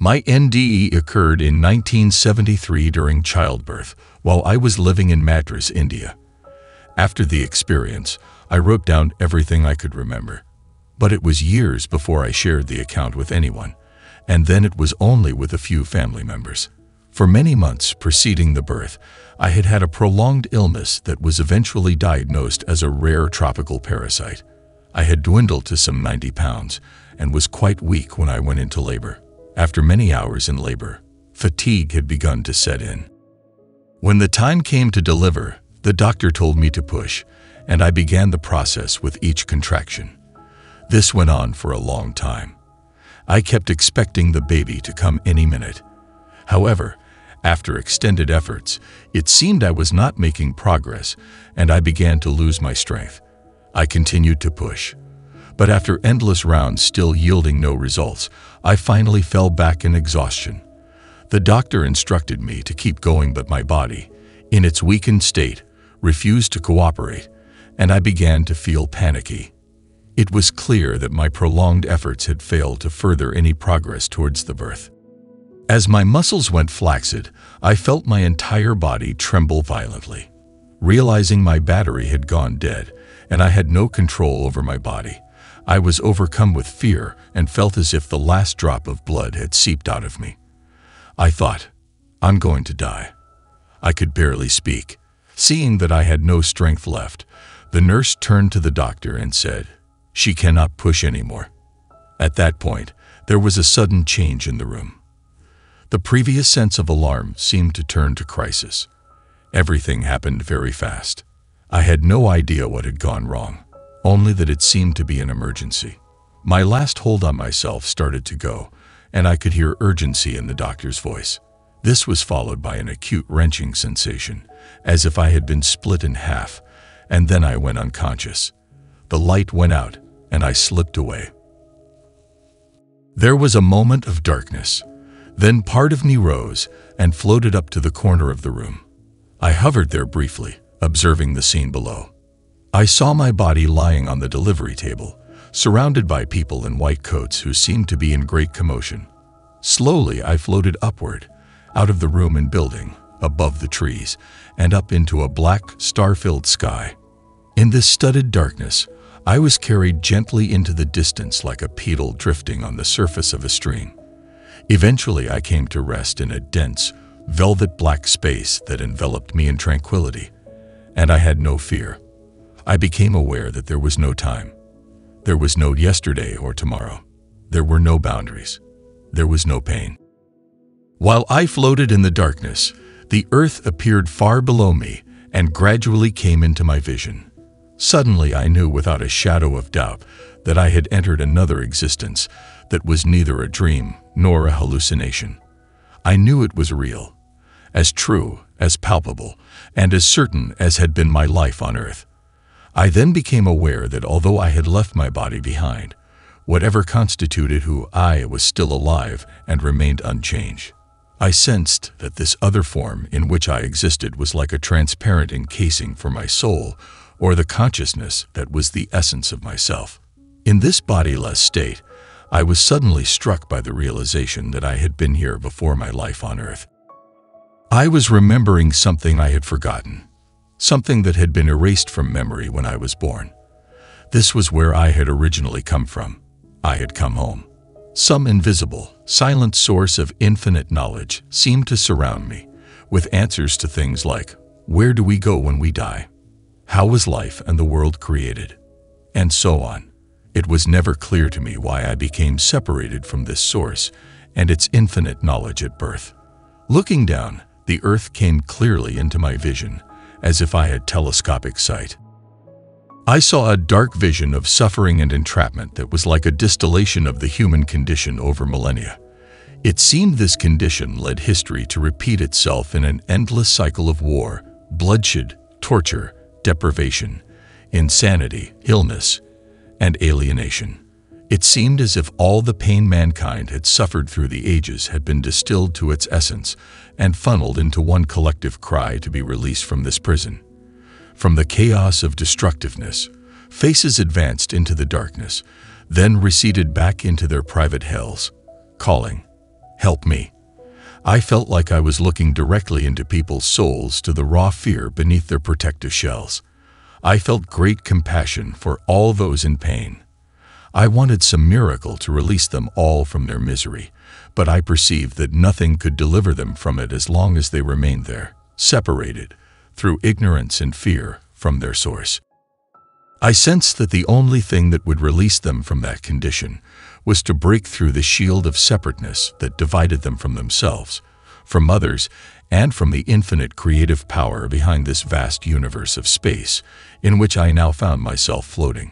My NDE occurred in 1973 during childbirth, while I was living in Madras, India. After the experience, I wrote down everything I could remember. But it was years before I shared the account with anyone, and then it was only with a few family members. For many months preceding the birth, I had had a prolonged illness that was eventually diagnosed as a rare tropical parasite. I had dwindled to some 90 pounds and was quite weak when I went into labor. After many hours in labor, fatigue had begun to set in. When the time came to deliver, the doctor told me to push, and I began the process with each contraction. This went on for a long time. I kept expecting the baby to come any minute. However, after extended efforts, it seemed I was not making progress, and I began to lose my strength. I continued to push, but after endless rounds still yielding no results, I finally fell back in exhaustion. The doctor instructed me to keep going, but my body, in its weakened state, refused to cooperate, and I began to feel panicky. It was clear that my prolonged efforts had failed to further any progress towards the birth. As my muscles went flaccid, I felt my entire body tremble violently. Realizing my battery had gone dead and I had no control over my body, I was overcome with fear and felt as if the last drop of blood had seeped out of me. I thought, I'm going to die. I could barely speak. Seeing that I had no strength left, the nurse turned to the doctor and said, "She cannot push anymore." At that point, there was a sudden change in the room. The previous sense of alarm seemed to turn to crisis. Everything happened very fast. I had no idea what had gone wrong, only that it seemed to be an emergency. My last hold on myself started to go, and I could hear urgency in the doctor's voice. This was followed by an acute wrenching sensation, as if I had been split in half, and then I went unconscious. The light went out, and I slipped away. There was a moment of darkness. Then part of me rose and floated up to the corner of the room. I hovered there briefly, observing the scene below. I saw my body lying on the delivery table, surrounded by people in white coats who seemed to be in great commotion. Slowly, I floated upward, out of the room and building, above the trees, and up into a black, star-filled sky. In this studded darkness, I was carried gently into the distance like a petal drifting on the surface of a stream. Eventually, I came to rest in a dense, velvet black space that enveloped me in tranquility, and I had no fear. I became aware that there was no time. There was no yesterday or tomorrow. There were no boundaries. There was no pain. While I floated in the darkness, the earth appeared far below me and gradually came into my vision. Suddenly, I knew without a shadow of doubt that I had entered another existence that was neither a dream nor a hallucination. I knew it was real, as true, as palpable, and as certain as had been my life on earth. I then became aware that although I had left my body behind, whatever constituted who I was still alive and remained unchanged. I sensed that this other form in which I existed was like a transparent encasing for my soul, or the consciousness that was the essence of myself. In this bodiless state, I was suddenly struck by the realization that I had been here before my life on earth. I was remembering something I had forgotten, something that had been erased from memory when I was born. This was where I had originally come from. I had come home. Some invisible, silent source of infinite knowledge seemed to surround me, with answers to things like, where do we go when we die? How was life and the world created? And so on. It was never clear to me why I became separated from this source and its infinite knowledge at birth. Looking down, the earth came clearly into my vision, as if I had telescopic sight. I saw a dark vision of suffering and entrapment that was like a distillation of the human condition over millennia. It seemed this condition led history to repeat itself in an endless cycle of war, bloodshed, torture, deprivation, insanity, illness, and alienation. It seemed as if all the pain mankind had suffered through the ages had been distilled to its essence and funneled into one collective cry to be released from this prison. From the chaos of destructiveness, faces advanced into the darkness, then receded back into their private hells, calling, Help me. I felt like I was looking directly into people's souls, to the raw fear beneath their protective shells. I felt great compassion for all those in pain. I wanted some miracle to release them all from their misery, but I perceived that nothing could deliver them from it as long as they remained there, separated, through ignorance and fear, from their source. I sensed that the only thing that would release them from that condition was to break through the shield of separateness that divided them from themselves, from others, and from the infinite creative power behind this vast universe of space in which I now found myself floating.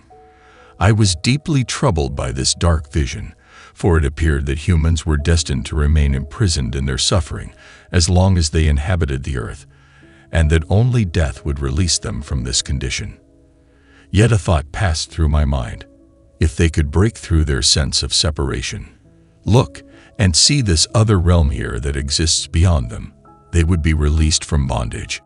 I was deeply troubled by this dark vision, for it appeared that humans were destined to remain imprisoned in their suffering as long as they inhabited the earth, and that only death would release them from this condition. Yet a thought passed through my mind. If they could break through their sense of separation, look and see this other realm here that exists beyond them, they would be released from bondage.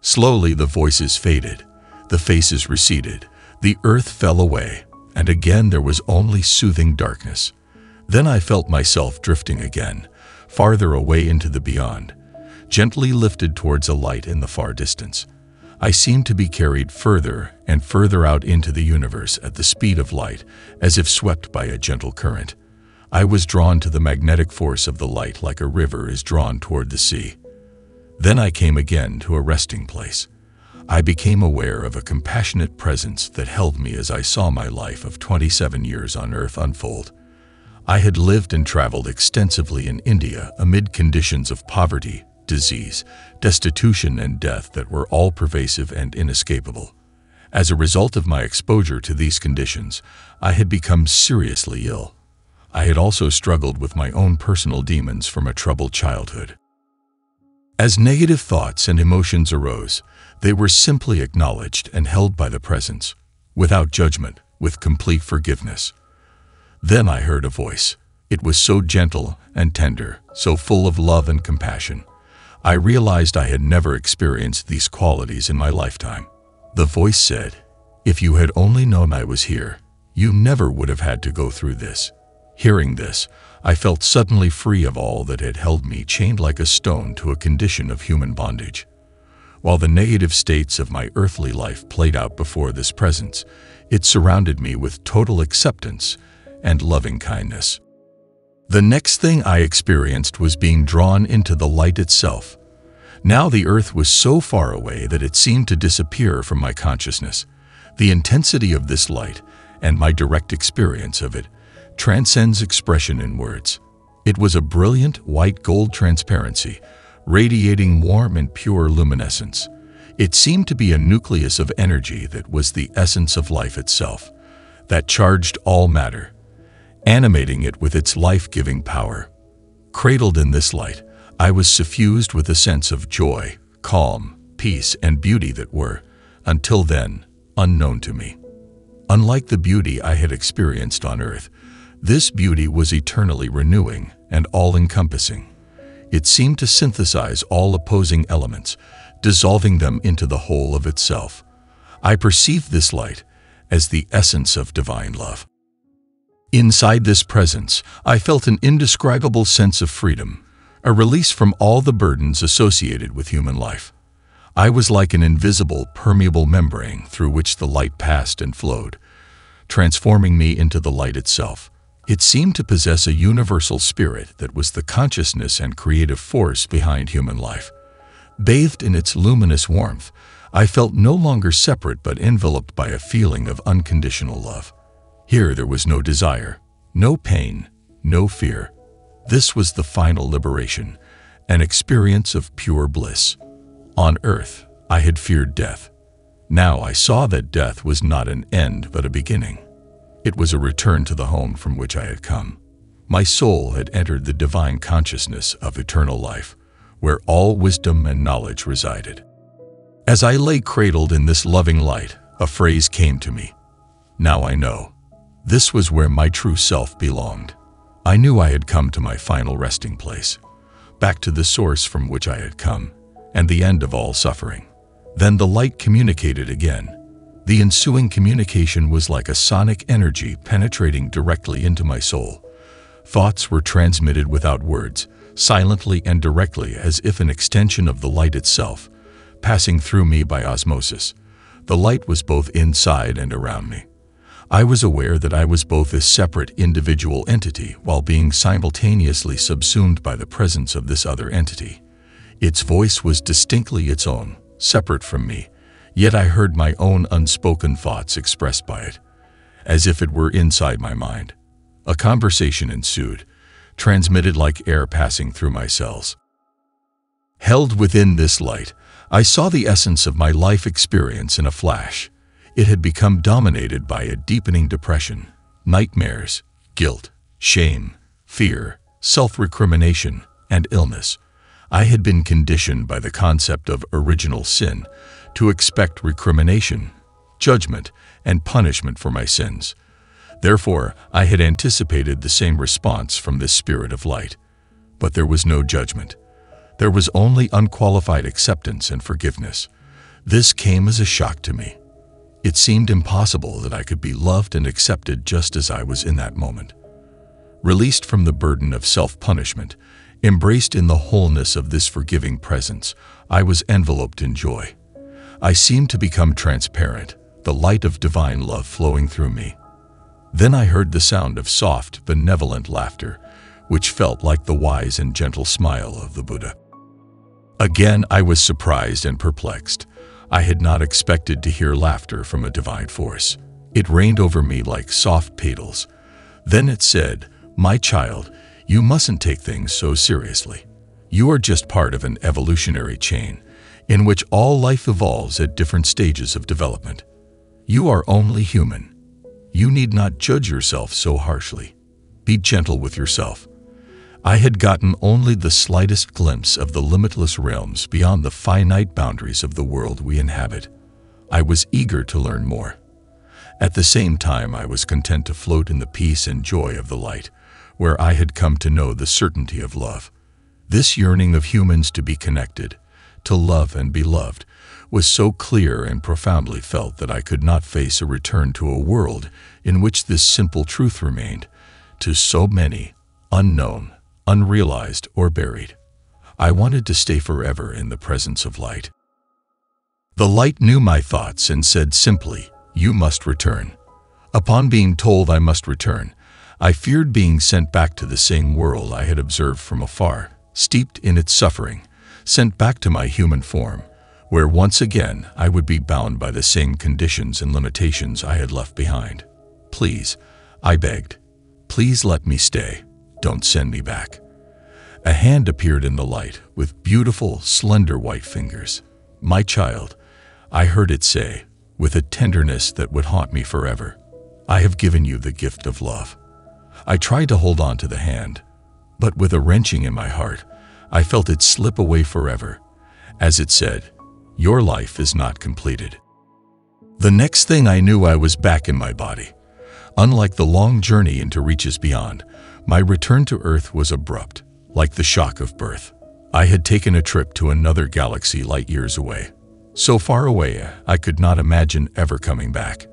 Slowly the voices faded, the faces receded, the earth fell away, and again there was only soothing darkness. Then I felt myself drifting again, farther away into the beyond, gently lifted towards a light in the far distance. I seemed to be carried further and further out into the universe at the speed of light, as if swept by a gentle current. I was drawn to the magnetic force of the light like a river is drawn toward the sea. Then I came again to a resting place. I became aware of a compassionate presence that held me as I saw my life of 27 years on Earth unfold. I had lived and traveled extensively in India amid conditions of poverty, disease, destitution, and death that were all pervasive and inescapable. As a result of my exposure to these conditions, I had become seriously ill. I had also struggled with my own personal demons from a troubled childhood. As negative thoughts and emotions arose, they were simply acknowledged and held by the presence, without judgment, with complete forgiveness. Then I heard a voice. It was so gentle and tender, so full of love and compassion. I realized I had never experienced these qualities in my lifetime. The voice said, "If you had only known I was here, you never would have had to go through this." Hearing this, I felt suddenly free of all that had held me chained like a stone to a condition of human bondage. While the negative states of my earthly life played out before this presence, it surrounded me with total acceptance and loving kindness. The next thing I experienced was being drawn into the light itself. Now the earth was so far away that it seemed to disappear from my consciousness. The intensity of this light, and my direct experience of it, transcends expression in words. It was a brilliant white gold transparency, radiating warm and pure luminescence. It seemed to be a nucleus of energy that was the essence of life itself, that charged all matter, animating it with its life-giving power. Cradled in this light, I was suffused with a sense of joy, calm, peace, and beauty that were, until then, unknown to me. Unlike the beauty I had experienced on earth, this beauty was eternally renewing and all-encompassing. It seemed to synthesize all opposing elements, dissolving them into the whole of itself. I perceived this light as the essence of divine love. Inside this presence, I felt an indescribable sense of freedom, a release from all the burdens associated with human life. I was like an invisible, permeable membrane through which the light passed and flowed, transforming me into the light itself. It seemed to possess a universal spirit that was the consciousness and creative force behind human life. Bathed in its luminous warmth, I felt no longer separate but enveloped by a feeling of unconditional love. Here there was no desire, no pain, no fear. This was the final liberation, an experience of pure bliss. On earth, I had feared death. Now I saw that death was not an end but a beginning. It was a return to the home from which I had come. My soul had entered the divine consciousness of eternal life, where all wisdom and knowledge resided. As I lay cradled in this loving light, a phrase came to me. Now I know. This was where my true self belonged. I knew I had come to my final resting place, back to the source from which I had come, and the end of all suffering. Then the light communicated again. The ensuing communication was like a sonic energy penetrating directly into my soul, Thoughts were transmitted without words, silently and directly, as if an extension of the light itself, passing through me by osmosis. The light was both inside and around me. I was aware that I was both a separate individual entity while being simultaneously subsumed by the presence of this other entity. Its voice was distinctly its own, separate from me, yet I heard my own unspoken thoughts expressed by it, as if it were inside my mind. A conversation ensued, transmitted like air passing through my cells. Held within this light, I saw the essence of my life experience in a flash. It had become dominated by a deepening depression, nightmares, guilt, shame, fear, self-recrimination, and illness. I had been conditioned by the concept of original sin to expect recrimination, judgment, and punishment for my sins. Therefore, I had anticipated the same response from this spirit of light. But there was no judgment. There was only unqualified acceptance and forgiveness. This came as a shock to me. It seemed impossible that I could be loved and accepted just as I was in that moment. Released from the burden of self-punishment, embraced in the wholeness of this forgiving presence, I was enveloped in joy. I seemed to become transparent, the light of divine love flowing through me. Then I heard the sound of soft, benevolent laughter, which felt like the wise and gentle smile of the Buddha. Again, I was surprised and perplexed. I had not expected to hear laughter from a divine force. It rained over me like soft petals. Then it said, "My child, you mustn't take things so seriously. You are just part of an evolutionary chain in which all life evolves at different stages of development. You are only human. You need not judge yourself so harshly. Be gentle with yourself." I had gotten only the slightest glimpse of the limitless realms beyond the finite boundaries of the world we inhabit. I was eager to learn more. At the same time, I was content to float in the peace and joy of the light, where I had come to know the certainty of love. This yearning of humans to be connected, to love and be loved, was so clear and profoundly felt that I could not face a return to a world in which this simple truth remained, to so many, unknown, unrealized, or buried. I wanted to stay forever in the presence of light. The light knew my thoughts and said simply, "You must return." Upon being told I must return, I feared being sent back to the same world I had observed from afar, steeped in its suffering, sent back to my human form, where once again I would be bound by the same conditions and limitations I had left behind. "Please," I begged, "please let me stay. Don't send me back." A hand appeared in the light with beautiful, slender white fingers. "My child," I heard it say, with a tenderness that would haunt me forever, "I have given you the gift of love." I tried to hold on to the hand, but with a wrenching in my heart, I felt it slip away forever, as it said, "Your life is not completed." The next thing I knew, I was back in my body. Unlike the long journey into reaches beyond, my return to Earth was abrupt, like the shock of birth. I had taken a trip to another galaxy light years away, so far away I could not imagine ever coming back,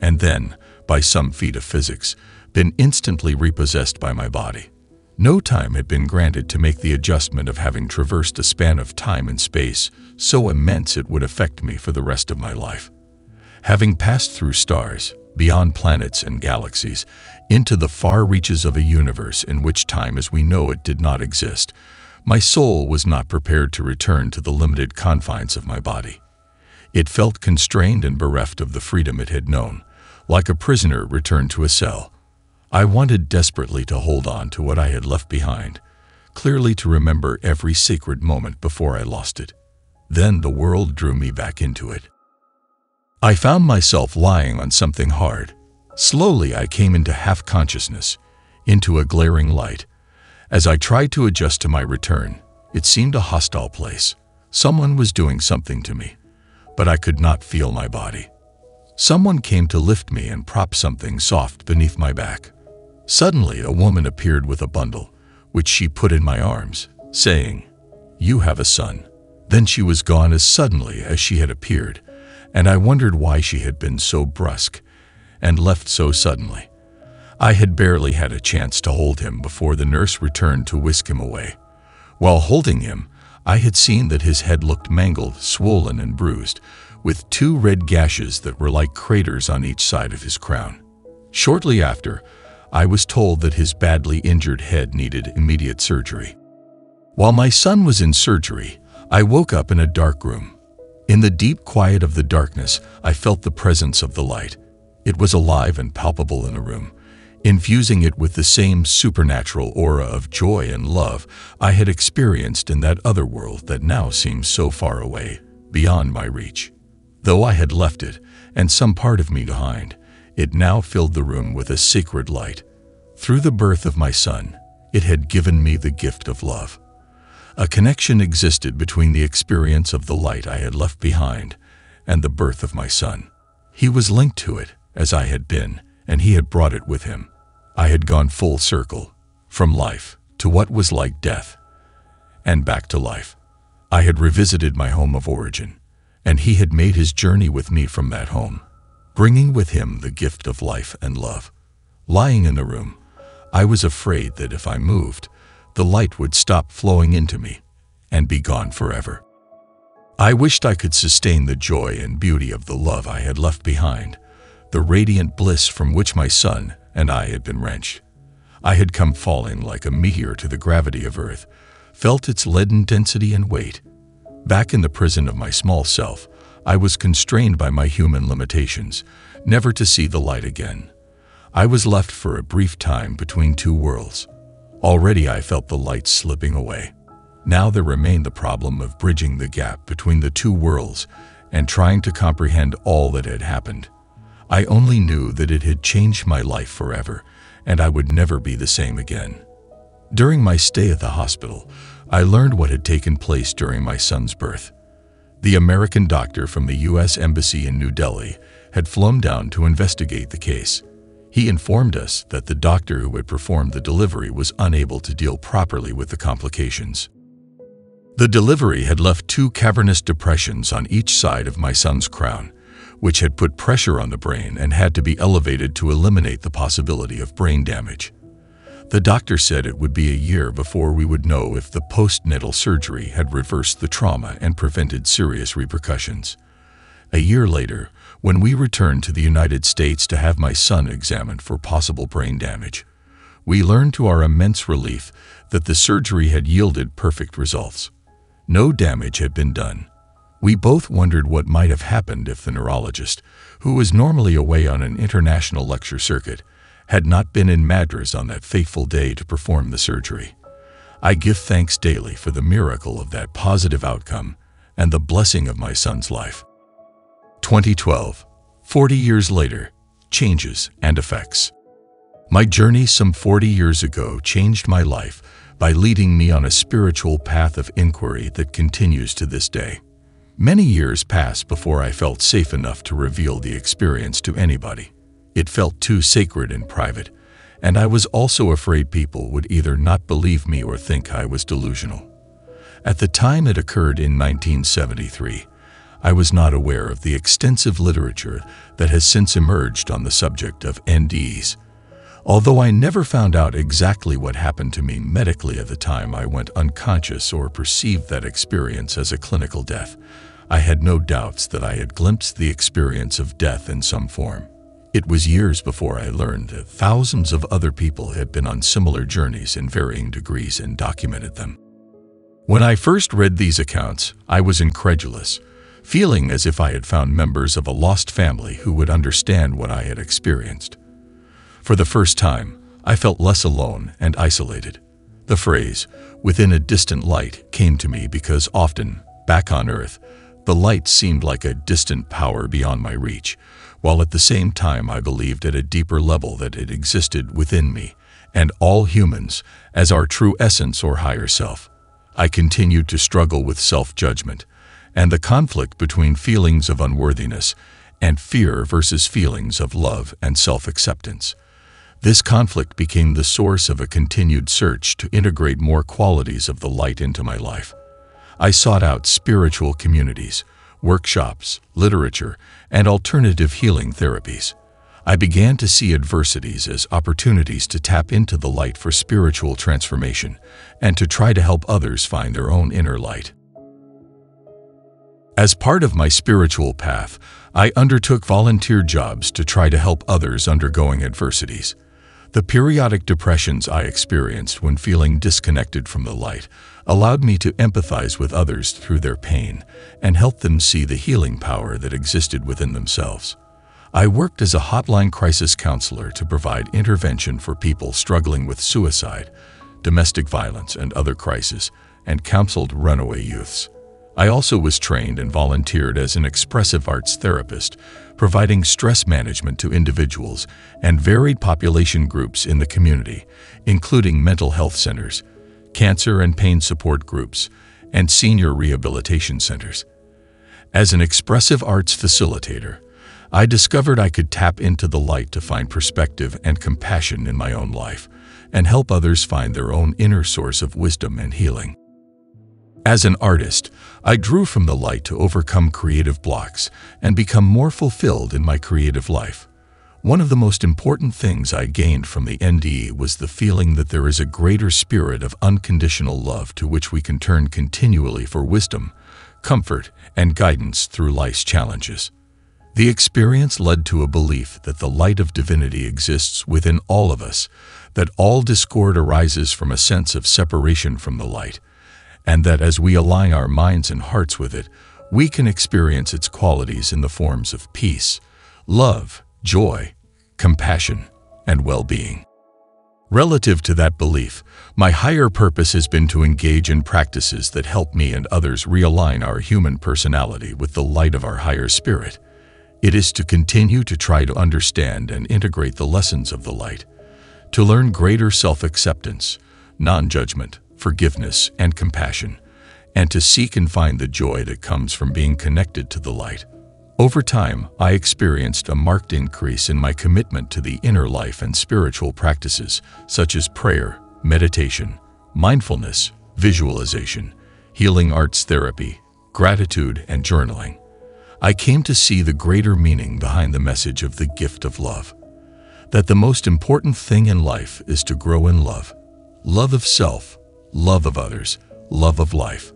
and then, by some feat of physics, been instantly repossessed by my body. No time had been granted to make the adjustment of having traversed a span of time and space so immense it would affect me for the rest of my life. Having passed through stars, beyond planets and galaxies, into the far reaches of a universe in which time as we know it did not exist, my soul was not prepared to return to the limited confines of my body. It felt constrained and bereft of the freedom it had known, like a prisoner returned to a cell. I wanted desperately to hold on to what I had left behind, clearly to remember every sacred moment before I lost it. Then the world drew me back into it. I found myself lying on something hard. Slowly I came into half-consciousness, into a glaring light. As I tried to adjust to my return, it seemed a hostile place. Someone was doing something to me, but I could not feel my body. Someone came to lift me and prop something soft beneath my back. Suddenly a woman appeared with a bundle, which she put in my arms, saying, "You have a son." Then she was gone as suddenly as she had appeared, and I wondered why she had been so brusque and left so suddenly. I had barely had a chance to hold him before the nurse returned to whisk him away. While holding him, I had seen that his head looked mangled, swollen, and bruised, with 2 red gashes that were like craters on each side of his crown. Shortly after, I was told that his badly injured head needed immediate surgery. While my son was in surgery, I woke up in a dark room. In the deep quiet of the darkness, I felt the presence of the light. It was alive and palpable in the room, infusing it with the same supernatural aura of joy and love I had experienced in that other world that now seemed so far away, beyond my reach. Though I had left it, and some part of me behind, it now filled the room with a sacred light. Through the birth of my son, it had given me the gift of love. A connection existed between the experience of the light I had left behind and the birth of my son. He was linked to it, as I had been, and he had brought it with him. I had gone full circle, from life to what was like death, and back to life. I had revisited my home of origin, and he had made his journey with me from that home, bringing with him the gift of life and love. Lying in the room, I was afraid that if I moved, the light would stop flowing into me and be gone forever. I wished I could sustain the joy and beauty of the love I had left behind, the radiant bliss from which my son and I had been wrenched. I had come falling like a meteor to the gravity of earth, felt its leaden density and weight. Back in the prison of my small self, I was constrained by my human limitations, never to see the light again. I was left for a brief time between 2 worlds. Already I felt the light slipping away. Now there remained the problem of bridging the gap between the 2 worlds and trying to comprehend all that had happened. I only knew that it had changed my life forever, and I would never be the same again. During my stay at the hospital, I learned what had taken place during my son's birth. The American doctor from the U.S. Embassy in New Delhi had flown down to investigate the case. He informed us that the doctor who had performed the delivery was unable to deal properly with the complications. The delivery had left 2 cavernous depressions on each side of my son's crown, which had put pressure on the brain and had to be elevated to eliminate the possibility of brain damage. The doctor said it would be a year before we would know if the postnatal surgery had reversed the trauma and prevented serious repercussions. A year later, when we returned to the United States to have my son examined for possible brain damage, we learned to our immense relief that the surgery had yielded perfect results. No damage had been done. We both wondered what might have happened if the neurologist, who was normally away on an international lecture circuit, had not been in Madras on that fateful day to perform the surgery. I give thanks daily for the miracle of that positive outcome and the blessing of my son's life. 2012, 40 years later, changes and effects. My journey some 40 years ago changed my life by leading me on a spiritual path of inquiry that continues to this day. Many years passed before I felt safe enough to reveal the experience to anybody. It felt too sacred and private, and I was also afraid people would either not believe me or think I was delusional. At the time it occurred in 1973, I was not aware of the extensive literature that has since emerged on the subject of NDEs. Although I never found out exactly what happened to me medically at the time I went unconscious or perceived that experience as a clinical death, I had no doubts that I had glimpsed the experience of death in some form. It was years before I learned that thousands of other people had been on similar journeys in varying degrees and documented them. When I first read these accounts, I was incredulous, feeling as if I had found members of a lost family who would understand what I had experienced. For the first time, I felt less alone and isolated. The phrase, "within a distant light," came to me because often, back on Earth, the light seemed like a distant power beyond my reach, while at the same time I believed at a deeper level that it existed within me and all humans as our true essence or higher self. I continued to struggle with self-judgment and the conflict between feelings of unworthiness and fear versus feelings of love and self-acceptance. This conflict became the source of a continued search to integrate more qualities of the light into my life. I sought out spiritual communities, workshops, literature, and alternative healing therapies. I began to see adversities as opportunities to tap into the light for spiritual transformation and to try to help others find their own inner light. As part of my spiritual path, I undertook volunteer jobs to try to help others undergoing adversities. The periodic depressions I experienced when feeling disconnected from the light allowed me to empathize with others through their pain and help them see the healing power that existed within themselves. I worked as a hotline crisis counselor to provide intervention for people struggling with suicide, domestic violence, and other crises, and counseled runaway youths. I also was trained and volunteered as an expressive arts therapist, providing stress management to individuals and varied population groups in the community, including mental health centers, cancer and pain support groups, and senior rehabilitation centers. As an expressive arts facilitator, I discovered I could tap into the light to find perspective and compassion in my own life and help others find their own inner source of wisdom and healing. As an artist, I drew from the light to overcome creative blocks and become more fulfilled in my creative life. One of the most important things I gained from the NDE was the feeling that there is a greater spirit of unconditional love to which we can turn continually for wisdom, comfort, and guidance through life's challenges. The experience led to a belief that the light of divinity exists within all of us, that all discord arises from a sense of separation from the light, and that as we align our minds and hearts with it, we can experience its qualities in the forms of peace, love, joy, compassion, and well-being. Relative to that belief, my higher purpose has been to engage in practices that help me and others realign our human personality with the light of our higher spirit. It is to continue to try to understand and integrate the lessons of the light, to learn greater self-acceptance, non-judgment, forgiveness, and compassion, and to seek and find the joy that comes from being connected to the light. Over time, I experienced a marked increase in my commitment to the inner life and spiritual practices such as prayer, meditation, mindfulness, visualization, healing arts therapy, gratitude, and journaling. I came to see the greater meaning behind the message of the gift of love. That the most important thing in life is to grow in love. Love of self, love of others, love of life.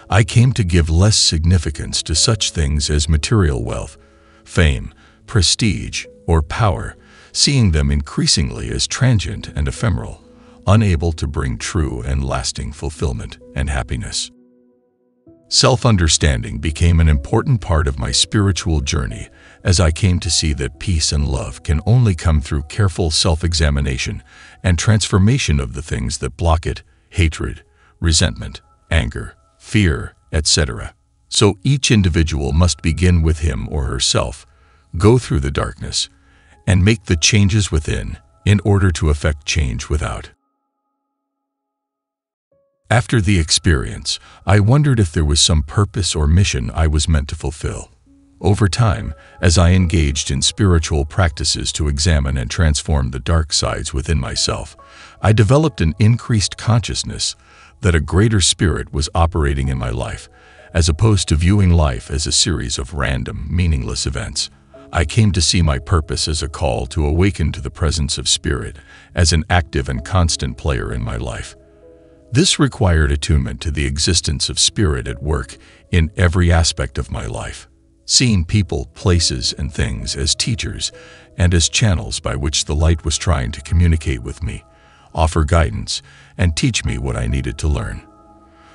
I came to give less significance to such things as material wealth, fame, prestige, or power, seeing them increasingly as transient and ephemeral, unable to bring true and lasting fulfillment and happiness. Self-understanding became an important part of my spiritual journey as I came to see that peace and love can only come through careful self-examination and transformation of the things that block it: hatred, resentment, anger, fear, etc. So each individual must begin with him or herself, go through the darkness, and make the changes within in order to effect change without. After the experience, I wondered if there was some purpose or mission I was meant to fulfill. Over time, as I engaged in spiritual practices to examine and transform the dark sides within myself, I developed an increased consciousness that a greater spirit was operating in my life, as opposed to viewing life as a series of random, meaningless events. I came to see my purpose as a call to awaken to the presence of spirit as an active and constant player in my life. This required attunement to the existence of spirit at work in every aspect of my life, seeing people, places, and things as teachers and as channels by which the light was trying to communicate with me, offer guidance, and teach me what I needed to learn.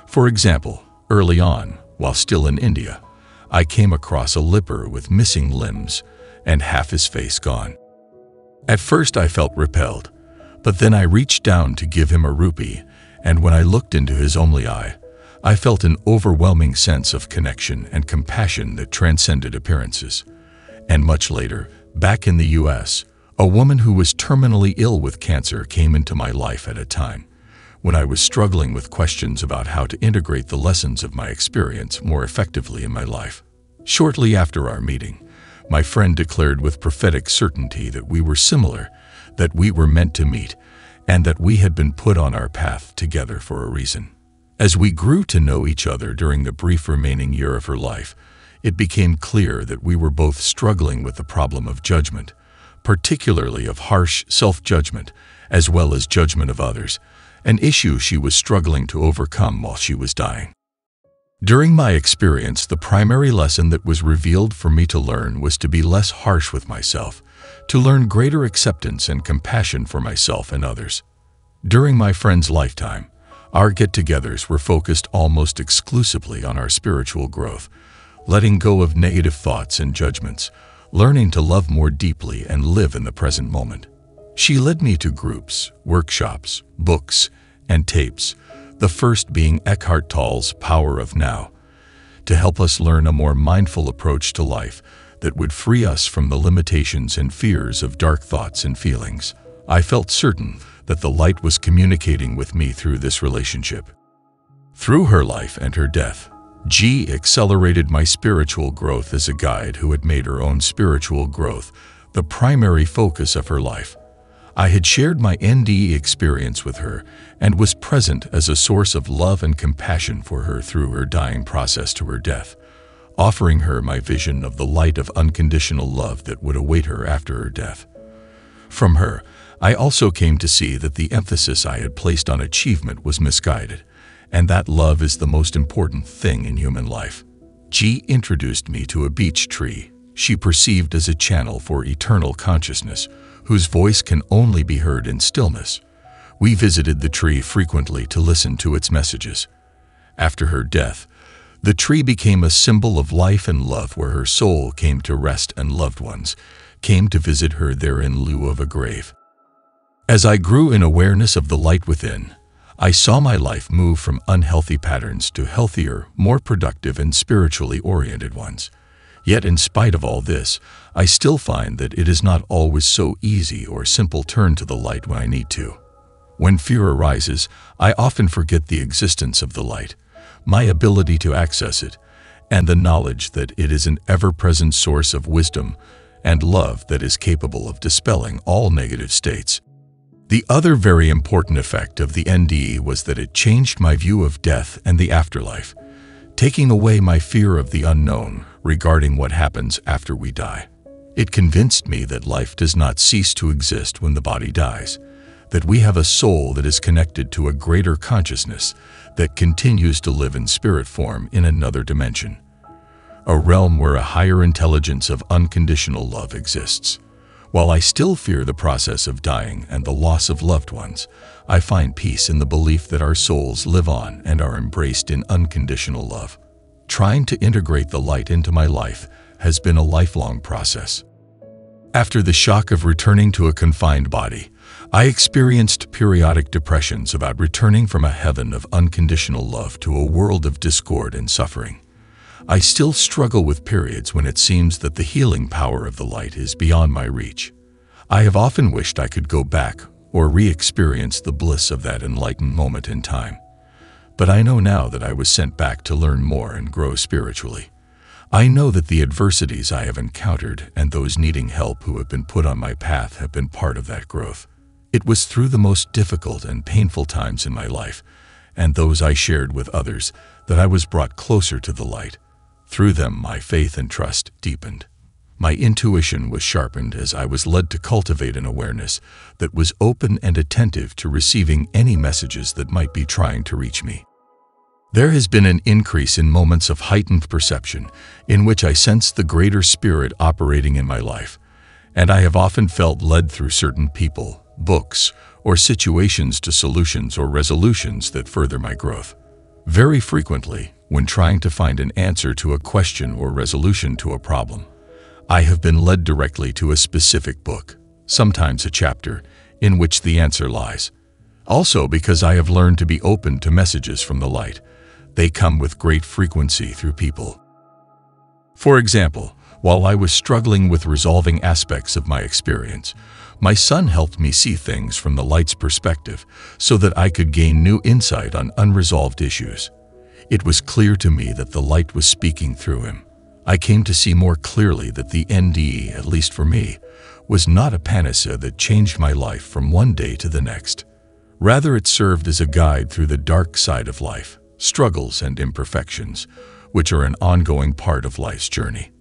For example, early on, while still in India, I came across a leper with missing limbs and half his face gone. At first I felt repelled, but then I reached down to give him a rupee, and when I looked into his only eye, I felt an overwhelming sense of connection and compassion that transcended appearances. And much later, back in the US, a woman who was terminally ill with cancer came into my life at a time when I was struggling with questions about how to integrate the lessons of my experience more effectively in my life. Shortly after our meeting, my friend declared with prophetic certainty that we were similar, that we were meant to meet, and that we had been put on our path together for a reason. As we grew to know each other during the brief remaining year of her life, it became clear that we were both struggling with the problem of judgment, particularly of harsh self-judgment, as well as judgment of others, an issue she was struggling to overcome while she was dying. During my experience, the primary lesson that was revealed for me to learn was to be less harsh with myself, to learn greater acceptance and compassion for myself and others. During my friend's lifetime, our get-togethers were focused almost exclusively on our spiritual growth, letting go of negative thoughts and judgments, learning to love more deeply and live in the present moment. She led me to groups, workshops, books, and tapes, the first being Eckhart Tolle's Power of Now, to help us learn a more mindful approach to life that would free us from the limitations and fears of dark thoughts and feelings. I felt certain that the light was communicating with me through this relationship. Through her life and her death, G accelerated my spiritual growth as a guide who had made her own spiritual growth the primary focus of her life. I had shared my NDE experience with her and was present as a source of love and compassion for her through her dying process to her death, offering her my vision of the light of unconditional love that would await her after her death. From her, I also came to see that the emphasis I had placed on achievement was misguided, and that love is the most important thing in human life. G introduced me to a beech tree she perceived as a channel for eternal consciousness, whose voice can only be heard in stillness. We visited the tree frequently to listen to its messages. After her death, the tree became a symbol of life and love where her soul came to rest and loved ones came to visit her there in lieu of a grave. As I grew in awareness of the light within, I saw my life move from unhealthy patterns to healthier, more productive and spiritually oriented ones. Yet in spite of all this, I still find that it is not always so easy or simple to turn to the light when I need to. When fear arises, I often forget the existence of the light, my ability to access it, and the knowledge that it is an ever-present source of wisdom and love that is capable of dispelling all negative states. The other very important effect of the NDE was that it changed my view of death and the afterlife, taking away my fear of the unknown regarding what happens after we die. It convinced me that life does not cease to exist when the body dies, that we have a soul that is connected to a greater consciousness that continues to live in spirit form in another dimension, a realm where a higher intelligence of unconditional love exists. While I still fear the process of dying and the loss of loved ones, I find peace in the belief that our souls live on and are embraced in unconditional love. Trying to integrate the light into my life has been a lifelong process. After the shock of returning to a confined body, I experienced periodic depressions about returning from a heaven of unconditional love to a world of discord and suffering. I still struggle with periods when it seems that the healing power of the light is beyond my reach. I have often wished I could go back or re-experience the bliss of that enlightened moment in time. But I know now that I was sent back to learn more and grow spiritually. I know that the adversities I have encountered and those needing help who have been put on my path have been part of that growth. It was through the most difficult and painful times in my life, and those I shared with others, that I was brought closer to the light. Through them, my faith and trust deepened. My intuition was sharpened as I was led to cultivate an awareness that was open and attentive to receiving any messages that might be trying to reach me. There has been an increase in moments of heightened perception in which I sense the greater spirit operating in my life, and I have often felt led through certain people, books, or situations to solutions or resolutions that further my growth. Very frequently, when trying to find an answer to a question or resolution to a problem, I have been led directly to a specific book, sometimes a chapter, in which the answer lies. Also, because I have learned to be open to messages from the light, they come with great frequency through people. For example, while I was struggling with resolving aspects of my experience, my son helped me see things from the light's perspective so that I could gain new insight on unresolved issues. It was clear to me that the light was speaking through him. I came to see more clearly that the NDE, at least for me, was not a panacea that changed my life from one day to the next. Rather, it served as a guide through the dark side of life, struggles and imperfections, which are an ongoing part of life's journey.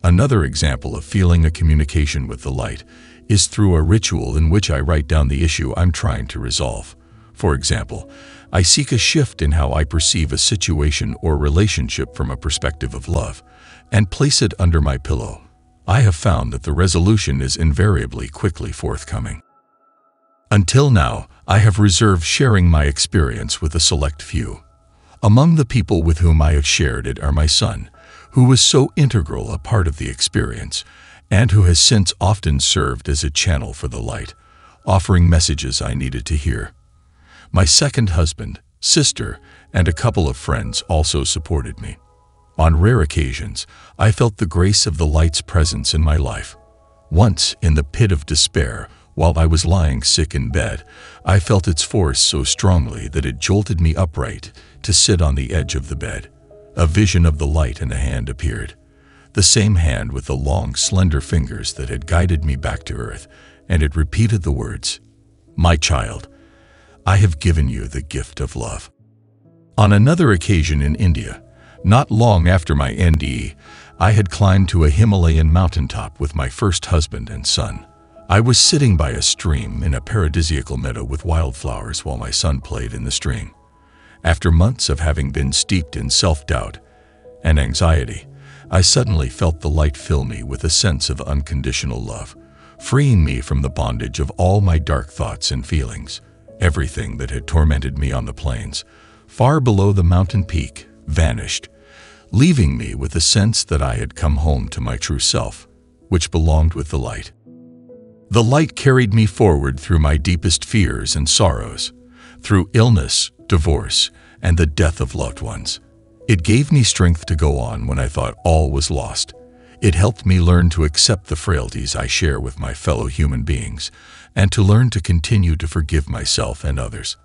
Another example of feeling a communication with the light is through a ritual in which I write down the issue I'm trying to resolve. For example, I seek a shift in how I perceive a situation or relationship from a perspective of love, and place it under my pillow. I have found that the resolution is invariably quickly forthcoming. Until now, I have reserved sharing my experience with a select few. Among the people with whom I have shared it are my son, who was so integral a part of the experience, and who has since often served as a channel for the light, offering messages I needed to hear. My second husband, sister, and a couple of friends also supported me. On rare occasions, I felt the grace of the light's presence in my life. Once, in the pit of despair, while I was lying sick in bed, I felt its force so strongly that it jolted me upright to sit on the edge of the bed. A vision of the light and a hand appeared. The same hand with the long, slender fingers that had guided me back to earth, and it repeated the words, "My child, I have given you the gift of love." On another occasion in India, not long after my NDE, I had climbed to a Himalayan mountaintop with my first husband and son. I was sitting by a stream in a paradisiacal meadow with wildflowers while my son played in the stream. After months of having been steeped in self-doubt and anxiety, I suddenly felt the light fill me with a sense of unconditional love, freeing me from the bondage of all my dark thoughts and feelings. Everything that had tormented me on the plains, far below the mountain peak, vanished, leaving me with the sense that I had come home to my true self, which belonged with the light. The light carried me forward through my deepest fears and sorrows, through illness, divorce, and the death of loved ones. It gave me strength to go on when I thought all was lost. It helped me learn to accept the frailties I share with my fellow human beings, and to learn to continue to forgive myself and others.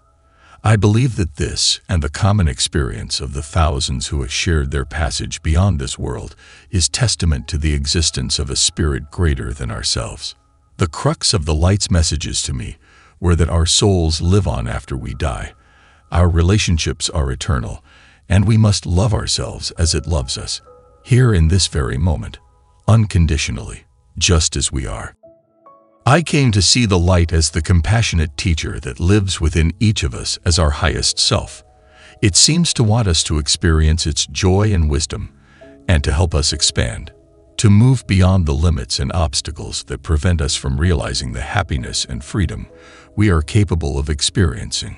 I believe that this, and the common experience of the thousands who have shared their passage beyond this world, is testament to the existence of a spirit greater than ourselves. The crux of the light's messages to me were that our souls live on after we die. Our relationships are eternal, and we must love ourselves as it loves us, here in this very moment, unconditionally, just as we are. I came to see the light as the compassionate teacher that lives within each of us as our highest self. It seems to want us to experience its joy and wisdom, and to help us expand, to move beyond the limits and obstacles that prevent us from realizing the happiness and freedom we are capable of experiencing.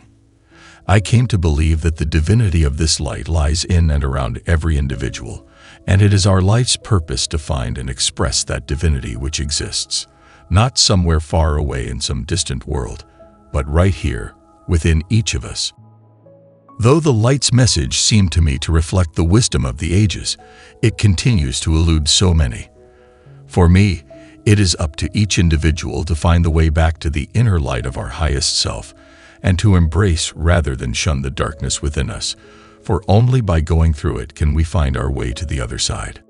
I came to believe that the divinity of this light lies in and around every individual, and it is our life's purpose to find and express that divinity which exists, not somewhere far away in some distant world, but right here, within each of us. Though the light's message seemed to me to reflect the wisdom of the ages, it continues to elude so many. For me, it is up to each individual to find the way back to the inner light of our highest self, and to embrace rather than shun the darkness within us, for only by going through it can we find our way to the other side.